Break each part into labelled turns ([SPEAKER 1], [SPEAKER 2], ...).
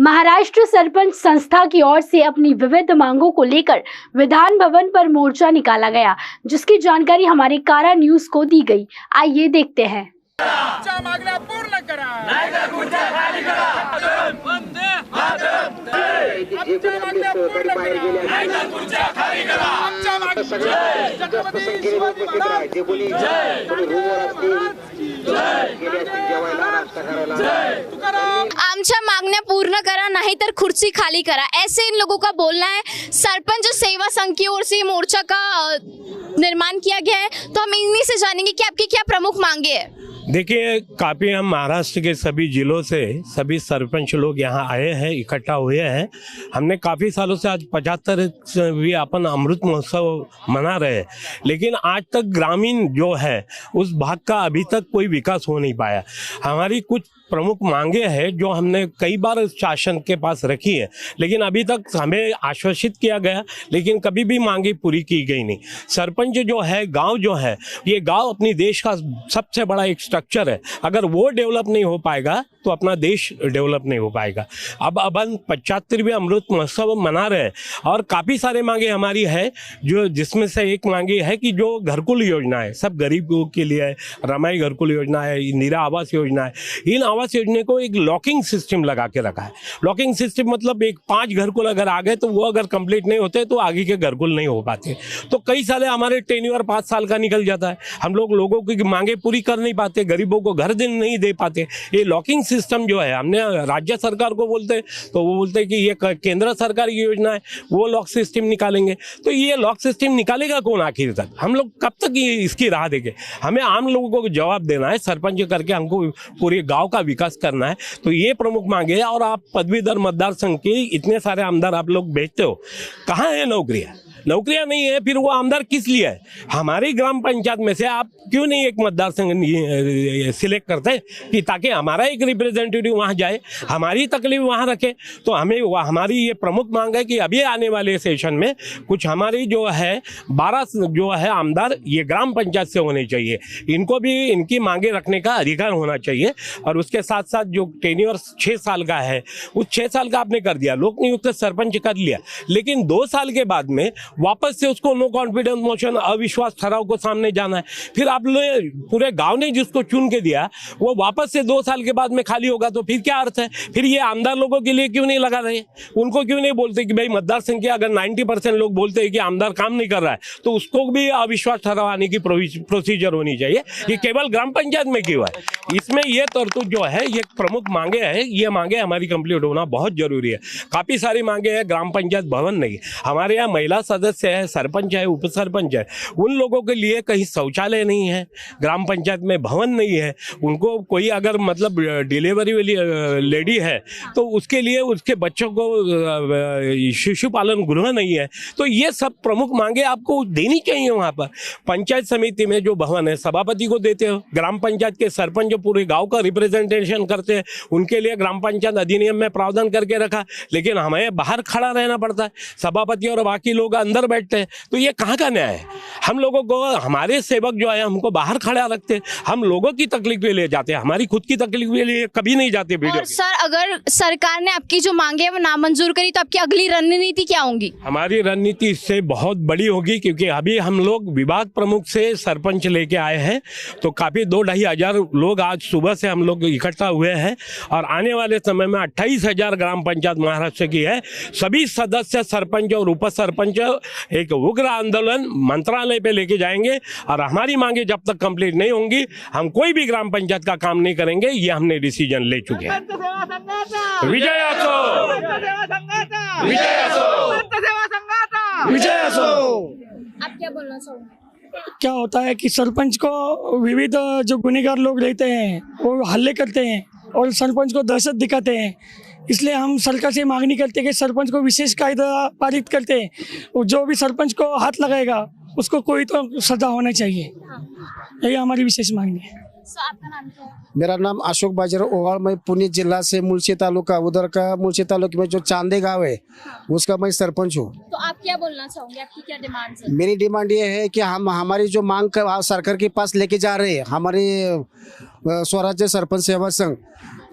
[SPEAKER 1] महाराष्ट्र सरपंच संस्था की ओर से अपनी विविध मांगों को लेकर विधान भवन पर मोर्चा निकाला गया, जिसकी जानकारी हमारे कारा न्यूज को दी गई। आइए देखते हैं।
[SPEAKER 2] आमच्या मागण्या पूर्ण करा, आमच्या मागण्या पूर्ण करा, आमच्या मागण्या छत्रपती शिवाजी महाराज तुकाराम।
[SPEAKER 3] आमच्या मागण्या पूर्ण करा, नहीं तर खुर्ची खाली करा, ऐसे इन लोगों का बोलना है। सरपंच सेवा संघ की ओर से मोर्चा का निर्माण किया गया है, तो हम इन्हीं से जानेंगे कि आपकी क्या प्रमुख मांगे है।
[SPEAKER 4] देखिए, काफ़ी हम महाराष्ट्र के सभी जिलों से सभी सरपंच लोग यहाँ आए हैं, इकट्ठा हुए हैं। हमने काफ़ी सालों से आज 75वीं अपन अमृत महोत्सव मना रहे हैं, लेकिन आज तक ग्रामीण जो है उस भाग का अभी तक कोई विकास हो नहीं पाया। हमारी कुछ प्रमुख मांगे हैं जो हमने कई बार शासन के पास रखी है, लेकिन अभी तक हमें आश्वासित किया गया, लेकिन कभी भी मांगे पूरी की गई नहीं। सरपंच जो है, गांव जो है, ये गांव अपनी देश का सबसे बड़ा एक स्ट्रक्चर है। अगर वो डेवलप नहीं हो पाएगा तो अपना देश डेवलप नहीं हो पाएगा। अब हम 75वें अमृत महोत्सव मना रहे हैं और काफ़ी सारे मांगे हमारी है, जो जिसमें से एक मांगे है कि जो घरकुल योजना है सब गरीबों के लिए है। रमाई घरकुल योजना है, इंदिरा आवास योजना है। इन आवास योजना को एक लॉकिंग सिस्टम लगा के रखा है। लॉकिंग सिस्टम मतलब एक 5 घरकुल अगर आ गए तो वो अगर कंप्लीट नहीं होते तो आगे के घरकुल नहीं हो पाते। तो कई साल हमारे टेन्योर 5 साल का निकल जाता है, हम लोगों की मांगे पूरी कर नहीं पाते, गरीबों को घर दिन नहीं दे पाते। ये लॉकिंग सिस्टम जो है, हमने राज्य सरकार को बोलते तो वो बोलते कि ये केंद्र सरकार की योजना है, वो लॉक सिस्टम निकालेंगे। तो ये लॉक सिस्टम निकालेगा कौन आखिर तक? हम लोग कब तक ये इसकी राह देंगे? हमें आम लोगों को जवाब देना है, सरपंच करके हमको पूरे गांव का विकास करना है। तो ये प्रमुख मांगे है। और आप पदवीधर मतदार संघ के इतने सारे आमदार आप लोग भेजते हो, कहाँ है नौकरियाँ? नौकरियां नहीं है, फिर वो आमदार किस लिए है? हमारी ग्राम पंचायत में से आप क्यों नहीं एक मतदार संघ सिलेक्ट करते हैं कि ताकि हमारा एक रिप्रेजेंटेटिव वहां जाए, हमारी तकलीफ वहां रखे? तो हमें हमारी ये प्रमुख मांग है कि अभी आने वाले सेशन में कुछ हमारी जो है 12 जो है आमदार ये ग्राम पंचायत से होने चाहिए। इनको भी इनकी मांगे रखने का अधिकार होना चाहिए। और उसके साथ साथ जो टेन्योर 6 साल का है, उस 6 साल का आपने कर दिया, लोक नियुक्त सरपंच कर लिया, लेकिन 2 साल के बाद में वापस से उसको नो कॉन्फिडेंस मोशन, अविश्वास ठहराव को सामने जाना है। फिर आप लोग पूरे गांव ने जिसको चुन के दिया वो वापस से 2 साल के बाद में खाली होगा, तो फिर क्या अर्थ है? फिर ये आमदार लोगों के लिए क्यों नहीं लगा रहे? उनको क्यों नहीं बोलते कि भाई मतदार संख्या अगर 90% लोग बोलते हैं कि आमदार काम नहीं कर रहा है, तो उसको भी अविश्वास ठहराने की प्रोसीजर होनी चाहिए। ये केवल ग्राम पंचायत में क्यों है? इसमें ये तरतूद जो है, ये प्रमुख मांगे है, ये मांगे हमारी कंप्लीट होना बहुत जरूरी है। काफी सारी मांगे हैं। ग्राम पंचायत भवन नहीं, हमारे यहाँ महिला सदस्य है, सरपंच है, उप सरपंच है, उन लोगों के लिए कहीं शौचालय नहीं है, ग्राम पंचायत में भवन नहीं है। उनको कोई अगर मतलब डिलीवरी वाली लेडी है तो उसके लिए उसके बच्चों को शिशु पालन गृह नहीं है। तो ये सब प्रमुख मांगे आपको देनी चाहिए। वहाँ पर पंचायत समिति में जो भवन है सभापति को देते हो, ग्राम पंचायत के सरपंच जो पूरे गाँव का रिप्रेजेंटेशन करते हैं उनके लिए ग्राम पंचायत अधिनियम में प्रावधान करके रखा, लेकिन हमें बाहर खड़ा रहना पड़ता है, सभापति और बाकी लोग अंदर बैठते हैं। तो ये कहाँ का न्याय है? हम लोगों को, हमारे सेवक जो है हमको बाहर खड़ा रखते हैं, हम लोगों की तकलीफ के लिए जाते हैं, हमारी खुद की तकलीफ के लिए कभी नहीं जाते।
[SPEAKER 3] और सर, अगर सरकार ने आपकी जो मांगे है वो नामंजूर करी तो आपकी अगली रणनीति क्या होगी? हमारी
[SPEAKER 4] रणनीति इससे बहुत बड़ी होगी, क्योंकि अभी हम लोग विभाग प्रमुख से सरपंच लेके आए हैं, तो काफी 2-2.5 हजार लोग आज सुबह से हम लोग इकट्ठा हुए हैं। और आने वाले समय में 28,000 ग्राम पंचायत महाराष्ट्र की है। सभी सदस्य, सरपंच और उप सरपंच एक उग्र आंदोलन मंत्रालय पे लेके जाएंगे। और हमारी मांगे जब तक कंप्लीट नहीं होंगी, हम कोई भी ग्राम पंचायत का काम नहीं करेंगे। ये हमने डिसीजन ले चुके हैं। विजय असो, विजय असो, विजय असो।
[SPEAKER 3] आप क्या बोलना चाहोगे?
[SPEAKER 5] क्या होता है कि सरपंच को विविध जो गुनहगार लोग रहते हैं वो हल्ले करते हैं और सरपंच को दहशत दिखाते हैं। इसलिए हम सरकार से मांगनी करते हैं कि सरपंच को विशेष कायदा पारित करते हैं, और जो भी सरपंच को हाथ लगाएगा उसको कोई तो सजा होना चाहिए। यही हमारी विशेष मांगनी है।
[SPEAKER 3] आपका नाम क्या है?
[SPEAKER 6] मेरा नाम अशोक बाजीराव ओवाल। मैं पुणे जिला से मुलशी तालुका, उधर का मुलशी तालुके में जो चांदे गांव है उसका मैं सरपंच हूँ।
[SPEAKER 3] तो आप क्या बोलना चाहोगे? आपकी क्या डिमांड है?
[SPEAKER 6] मेरी डिमांड ये है कि हम हमारी जो मांग सरकार के पास लेके जा रहे हैं, हमारे स्वराज्य सरपंच सेवा संघ,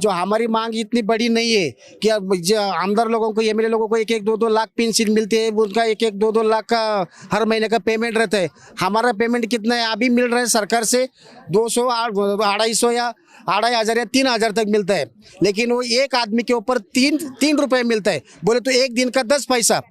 [SPEAKER 6] जो हमारी मांग इतनी बड़ी नहीं है कि अब जो आमदार लोगों को, एमएलए लोगों को 1-2 लाख पेंशन मिलती है, उनका 1-2 लाख का हर महीने का पेमेंट रहता है। हमारा पेमेंट कितना है अभी मिल रहा है सरकार से 200, 250 या 2500 या 3000 तक मिलता है, लेकिन वो एक आदमी के ऊपर 3 रुपये मिलता है। बोले तो एक दिन का 10 पैसा।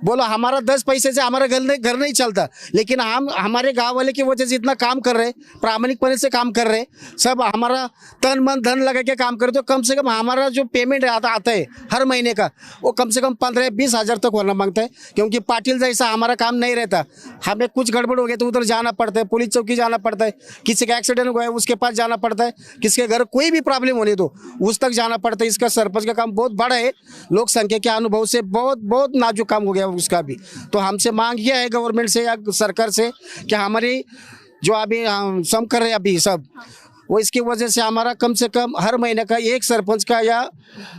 [SPEAKER 6] बोलो हमारा 10 पैसे से हमारा घर नहीं चलता, लेकिन हम हमारे गांव वाले की वजह से इतना काम कर रहे, प्रामाणिकपणे से काम कर रहे, सब हमारा तन मन धन लगा के काम करे, तो कम से कम हमारा जो पेमेंट आता है हर महीने का, वो कम से कम 15-20 हज़ार तक होना मांगता है। क्योंकि पाटिल जैसा हमारा काम नहीं रहता, हमें कुछ गड़बड़ हो गया तो उधर जाना पड़ता है, पुलिस चौकी जाना पड़ता है, किसी का एक्सीडेंट हुआ है उसके पास जाना पड़ता है, किसके घर कोई भी प्रॉब्लम होने तो उस तक जाना पड़ता है। इसका सरपंच का काम बहुत बड़ा है, लोक संख्या के अनुभव से बहुत नाजुक काम हो गया उसका भी। तो हमसे मांग यह है गवर्नमेंट से या सरकार से कि हमारी जो अभी हम सम कर रहे हैं अभी सब, वो इसकी वजह से हमारा कम से कम हर महीने का एक सरपंच का या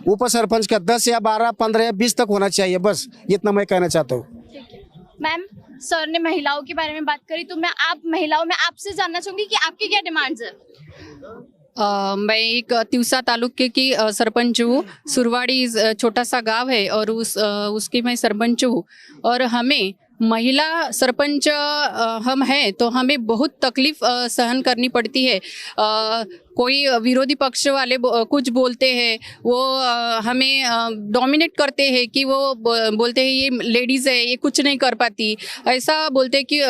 [SPEAKER 6] उप सरपंच का 10 या 12, 15 या 20 तक होना चाहिए। बस इतना मैं कहना चाहता हूँ।
[SPEAKER 3] मैम, सर ने महिलाओं के बारे में बात करी, तो मैं आप महिलाओं में आपसे जानना चाहूंगी कि आपकी क्या डिमांड्स है।
[SPEAKER 7] मैं एक तिवसा तालुके की सरपंच हूँ। सुरवाड़ी छोटा सा गांव है और उसकी मैं सरपंच हूँ। और हमें महिला सरपंच हम हैं तो हमें बहुत तकलीफ सहन करनी पड़ती है। कोई विरोधी पक्ष वाले कुछ बोलते हैं, वो हमें डोमिनेट करते हैं कि वो बोलते हैं ये लेडीज़ है, ये कुछ नहीं कर पाती, ऐसा बोलते हैं कि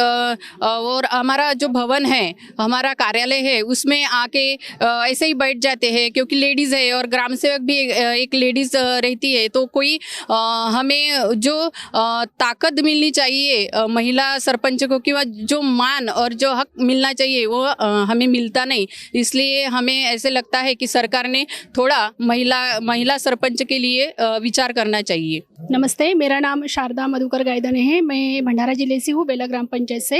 [SPEAKER 7] और हमारा जो भवन है, हमारा कार्यालय है, उसमें आके ऐसे ही बैठ जाते हैं क्योंकि लेडीज़ है और ग्राम सेवक भी एक लेडीज़ रहती है। तो कोई हमें जो ताकत मिलनी चाहिए महिला सरपंच को, कि जो मान और जो हक मिलना चाहिए वो हमें मिलता नहीं। इसलिए हमें ऐसे लगता है कि सरकार ने थोड़ा महिला सरपंच के लिए विचार करना चाहिए।
[SPEAKER 1] नमस्ते, मेरा नाम शारदा मधुकर गायदने है। मैं भंडारा जिले से हूँ, बेला ग्राम पंचायत से।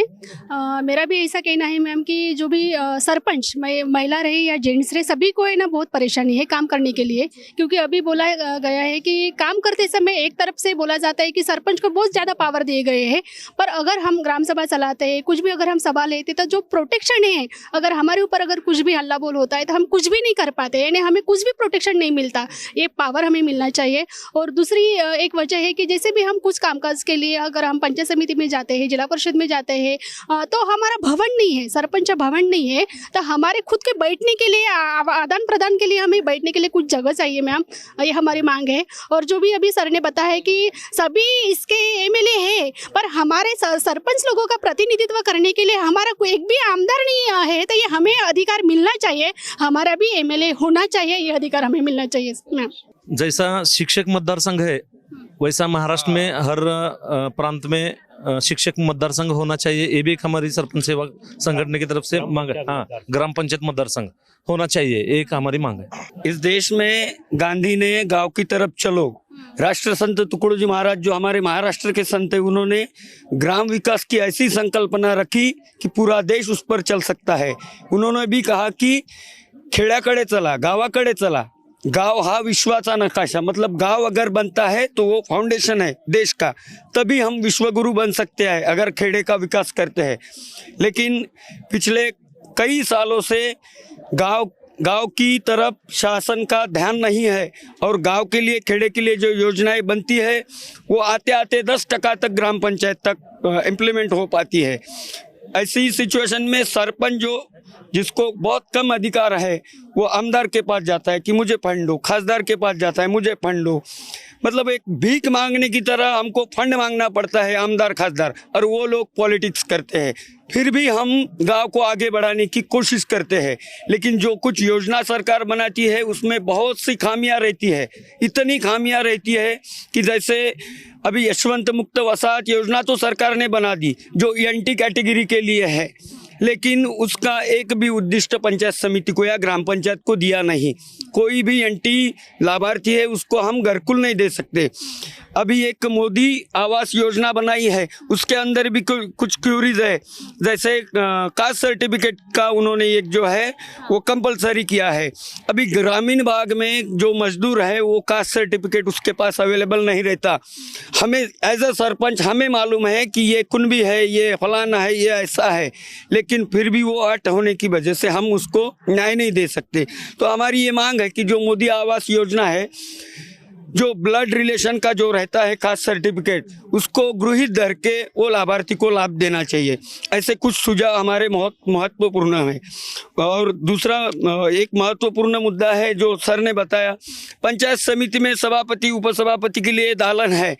[SPEAKER 1] मेरा भी ऐसा कहना है मैम कि जो भी सरपंच महिला रहे या जेंट्स रहे, सभी को है ना बहुत परेशानी है काम करने के लिए। क्योंकि अभी बोला गया है कि काम करते समय एक तरफ से बोला जाता है कि सरपंच को बहुत ज़्यादा पावर दिए गए हैं, पर अगर हम ग्राम सभा चलाते हैं, कुछ भी अगर हम सभा लेते, तो जो प्रोटेक्शन है, अगर हमारे ऊपर अगर कुछ भी हल्ला बोल होता है तो हम कुछ भी नहीं कर पाते, यानी हमें कुछ भी प्रोटेक्शन नहीं मिलता। ये पावर हमें मिलना चाहिए। और दूसरी एक वजह है कि जैसे भी हम कुछ कामकाज के लिए अगर हम पंचायत समिति में जाते हैं, जिला परिषद में जाते हैं, तो हमारा भवन नहीं है, सरपंच भवन नहीं है, तो हमारे खुद के बैठने के लिए, आदान प्रदान के लिए हमें बैठने के लिए कुछ जगह चाहिए मैम। ये हमारी मांग है। और जो भी अभी सर ने बताया है कि सभी इसके एमएलए है, पर हमारे सरपंच लोगों का प्रतिनिधित्व करने के लिए हमारा कोई एक भी आमदार नहीं है, तो ये हमें अधिकार मिलना चाहिए। हमारा भी एमएलए होना चाहिए, ये अधिकार हमें मिलना चाहिए मैम।
[SPEAKER 8] जैसा शिक्षक मतदार संघ है, वैसा महाराष्ट्र में हर प्रांत में शिक्षक मतदार संघ होना चाहिए। ये भी एक हमारी सरपंच सेवा संगठन की तरफ से मांग है। हाँ, ग्राम पंचायत मतदार संघ होना चाहिए, एक हमारी मांग है।
[SPEAKER 9] इस देश में गांधी ने गांव की तरफ चलो, राष्ट्र संत तुकडोजी महाराज जो हमारे महाराष्ट्र के संत है, उन्होंने ग्राम विकास की ऐसी संकल्पना रखी कि पूरा देश उस पर चल सकता है। उन्होंने भी कहा कि खेड्याकडे चला, गावाकडे चला। गांव हा विश्वाचा नकाशा, मतलब गांव अगर बनता है तो वो फाउंडेशन है देश का, तभी हम विश्वगुरु बन सकते हैं अगर खेड़े का विकास करते हैं। लेकिन पिछले कई सालों से गांव की तरफ शासन का ध्यान नहीं है और गांव के लिए, खेड़े के लिए जो योजनाएं बनती है वो आते आते 10% तक ग्राम पंचायत तक इम्प्लीमेंट हो पाती है। ऐसी सिचुएशन में सरपंच जिसको बहुत कम अधिकार है, वो आमदार के पास जाता है कि मुझे फंड दो, खासदार के पास जाता है मुझे फंड दो, मतलब एक भीख मांगने की तरह हमको फंड मांगना पड़ता है आमदार खासदार, और वो लोग पॉलिटिक्स करते हैं। फिर भी हम गांव को आगे बढ़ाने की कोशिश करते हैं, लेकिन जो कुछ योजना सरकार बनाती है उसमें बहुत सी खामियां रहती है। इतनी खामियां रहती है कि जैसे अभी यशवंत मुक्त वसाहत योजना तो सरकार ने बना दी जो एनटी कैटेगरी के लिए है, लेकिन उसका एक भी उद्दिष्ट पंचायत समिति को या ग्राम पंचायत को दिया नहीं। कोई भी एनटी लाभार्थी है उसको हम घरकुल नहीं दे सकते। अभी एक मोदी आवास योजना बनाई है, उसके अंदर भी कुछ क्यूरीज है, जैसे कास्ट सर्टिफिकेट का उन्होंने एक जो है वो कंपलसरी किया है। अभी ग्रामीण भाग में जो मजदूर है वो कास्ट सर्टिफिकेट उसके पास अवेलेबल नहीं रहता। हमें एज अ सरपंच हमें मालूम है कि ये कुनबी है, ये फलाना है, ये ऐसा है, लेकिन लेकिन फिर भी वो हट होने की वजह से हम उसको न्याय नहीं दे सकते। तो हमारी ये मांग है कि जो मोदी आवास योजना है, जो ब्लड रिलेशन का जो रहता है कास्ट सर्टिफिकेट, उसको गृहीत धर के वो लाभार्थी को लाभ देना चाहिए। ऐसे कुछ सुझाव हमारे बहुत महत्वपूर्ण हैं। और दूसरा एक महत्वपूर्ण मुद्दा है जो सर ने बताया, पंचायत समिति में सभापति उपसभापति के लिए दालन है।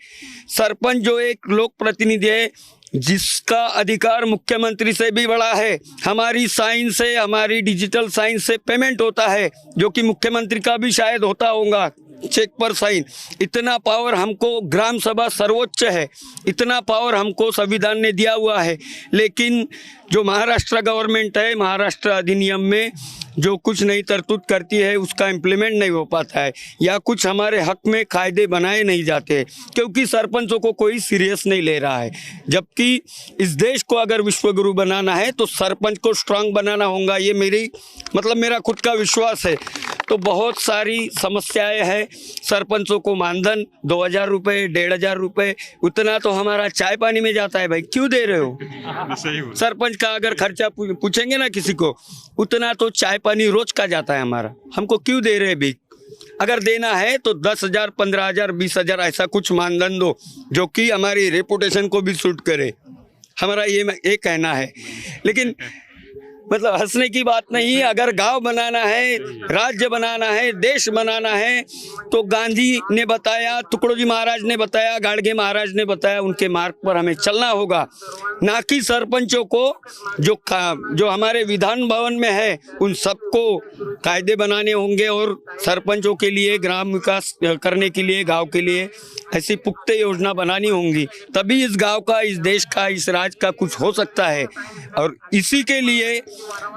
[SPEAKER 9] सरपंच जो एक लोक प्रतिनिधि है जिसका अधिकार मुख्यमंत्री से भी बड़ा है। हमारी साइन से, हमारी डिजिटल साइन से पेमेंट होता है, जो कि मुख्यमंत्री का भी शायद होता होगा, चेक पर साइन। इतना पावर हमको, ग्राम सभा सर्वोच्च है, इतना पावर हमको संविधान ने दिया हुआ है। लेकिन जो महाराष्ट्र गवर्नमेंट है, महाराष्ट्र अधिनियम में जो कुछ नई तरतूद करती है उसका इम्प्लीमेंट नहीं हो पाता है, या कुछ हमारे हक में कायदे बनाए नहीं जाते, क्योंकि सरपंचों को कोई सीरियस नहीं ले रहा है। जबकि इस देश को अगर विश्वगुरु बनाना है तो सरपंच को स्ट्रांग बनाना होगा। ये मेरा खुद का विश्वास है। तो बहुत सारी समस्याएं हैं। सरपंचों को मानधन 2000 रुपये, 1500 रुपये, उतना तो हमारा चाय पानी में जाता है। भाई क्यों दे रहे हो? सरपंच का अगर खर्चा पूछेंगे ना किसी को, उतना तो चाय पानी रोज का जाता है हमारा। हमको क्यों दे रहे भीख? अगर देना है तो 10,000, 15,000, 20,000 ऐसा कुछ मानधन दो जो कि हमारी रेपुटेशन को भी सूट करे। हमारा ये कहना है। लेकिन मतलब हंसने की बात नहीं है। अगर गांव बनाना है, राज्य बनाना है, देश बनाना है, तो गांधी ने बताया, टुकड़ोजी महाराज ने बताया, गाडगे महाराज ने बताया, उनके मार्ग पर हमें चलना होगा। ना कि सरपंचों को जो हमारे विधान भवन में है उन सबको कायदे बनाने होंगे और सरपंचों के लिए ग्राम विकास करने के लिए, गांव के लिए ऐसी पुख्ता योजना बनानी होंगी। तभी इस गांव का, इस देश का, इस राज्य का कुछ हो सकता है। और इसी के लिए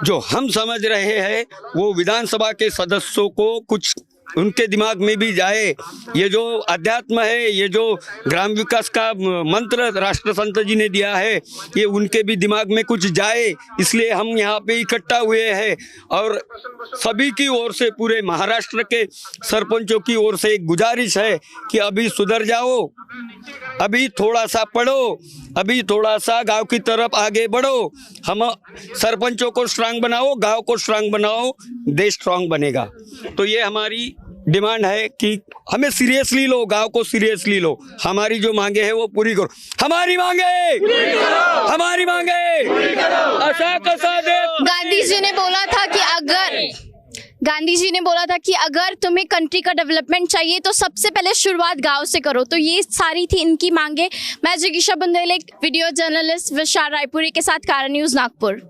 [SPEAKER 9] जो हम समझ रहे हैं वो विधानसभा के सदस्यों को कुछ उनके दिमाग में भी जाए। ये जो अध्यात्म है, ये जो ग्राम विकास का मंत्र राष्ट्र संत जी ने दिया है, ये उनके भी दिमाग में कुछ जाए, इसलिए हम यहाँ पे इकट्ठा हुए हैं। और सभी की ओर से, पूरे महाराष्ट्र के सरपंचों की ओर से एक गुजारिश है कि अभी सुधर जाओ, अभी थोड़ा सा पढ़ो, अभी थोड़ा सा गांव की तरफ आगे बढ़ो। हम सरपंचों को स्ट्रांग बनाओ, गांव को स्ट्रांग बनाओ, देश स्ट्रांग बनेगा। तो ये हमारी डिमांड है कि हमें सीरियसली लो, गांव को सीरियसली लो। हमारी जो मांगे है वो पूरी करो। हमारी मांगे, हमारी मांगे ऐसा कैसा दे।
[SPEAKER 3] गांधी जी ने बोला था कि अगर तुम्हें कंट्री का डेवलपमेंट चाहिए तो सबसे पहले शुरुआत गांव से करो। तो ये सारी थी इनकी मांगे। मैं जिगीशा बुंदेले, वीडियो जर्नलिस्ट, विशाल रायपुरी के साथ कारण न्यूज़ नागपुर।